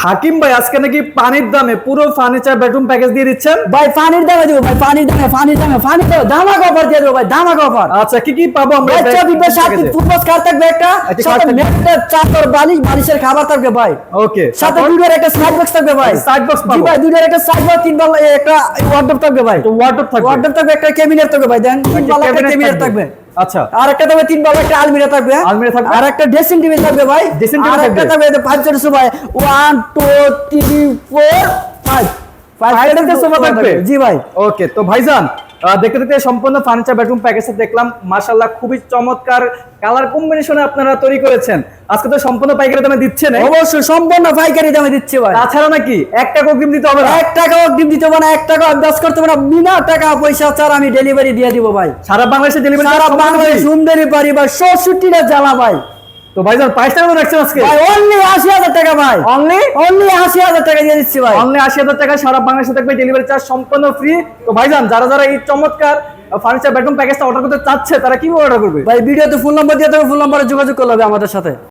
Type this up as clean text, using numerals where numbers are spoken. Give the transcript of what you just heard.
হাকিম ভাই আজকে নাকি পানির দামে পুরো ফার্নিচার বেডরুম প্যাকেজ দিয়ে দিচ্ছেন। ভাই পানির দামে দেবো ভাই, পানির দামে পানি দাও, ধামাকা অফার দিয়ে দেবো ভাই, ধামাকা অফার। আচ্ছা কি কি পাবো আমরা? ভাই 24 সাথে ফুটবল কার থাকবে একটা, সাথে মেট্রেস চাদর বালিশ বালিশের খাবার থাকবে ভাই। ওকে, সাথে দুইটার একটা সাইড বক্স থাকবে ভাই। সাইড বক্স জি পাবো ভাই, দুইটার একটা সাইড বক্স, তিন বালা একটা ওয়ার্ডরোব থাকবে ভাই। তো ওয়ার্ডরোব থাকবে, ওয়ার্ডরোব থাকবে, একটা ক্যাবিনেট থাকবে ভাই। দেন তিন বালা একটা ক্যাবিনেট থাকবে। আচ্ছা, আর একটা থাকবে তিন বালা একটা আলমিরা থাকবে। আলমিরা থাকবে, আর একটা ড্রেসিং টেবিল থাকবে ভাই। ড্রেসিং টেবিল আর একটা থাকবে পাঁচ জনের সোফা, 1 2 3 4 5 ফাইভটা সোফা থাকবে। জি ভাই। ওকে, তো ভাইজান দেখতে দেখতে সম্পূর্ণ ফার্নিচার বেডরুম প্যাকেজটা দেখলাম, মাশাআল্লাহ খুবই চমৎকার কালার কম্বিনেশনে আপনারা তৈরি করেছেন। আজকে তো সম্পূর্ণ পাইকারি দামে দিচ্ছেন। অবশ্যই সম্পূর্ণ পাইকারি দামে দিচ্ছি ভাই। তাছাড়া নাকি 1 টাকা অগ্রিম দিতে হবে না? 1 টাকা অগ্রিম দিতে হবে না, 1 টাকা অ্যাডভান্স করতে হবে না, বিনা টাকা পয়সা ছাড়া আমি ডেলিভারি দিয়ে দিব ভাই। সারা বাংলাদেশে ডেলিভারি? সারা বাংলাদেশ হোম ডেলিভারি ভাই, ৬৭ টা জ্বালা ভাই। তো ভাইজান প্রাইসটা কেমন রাখছেন আজকে? ভাই অনলি ৮০,০০০ টাকা ভাই, অনলি ৮০,০০০ টাকা দিয়ে দিচ্ছি ভাই। অনলি ৮০,০০০ টাকা, সারা বাংলাদেশে থাকবে ডেলিভারি চার্জ সম্পূর্ণ ফ্রি। তো ভাইজান যারা এই চমৎকার ফার্নিচার বেডরুম প্যাকেজটা অর্ডার করতে চাচ্ছে তারা কিভাবে অর্ডার করবে? ভাই ভিডিওতে ফোন নাম্বার দিয়ে দেবো, ফোন নাম্বারে যোগাযোগ করলে হবে আমাদের সাথে।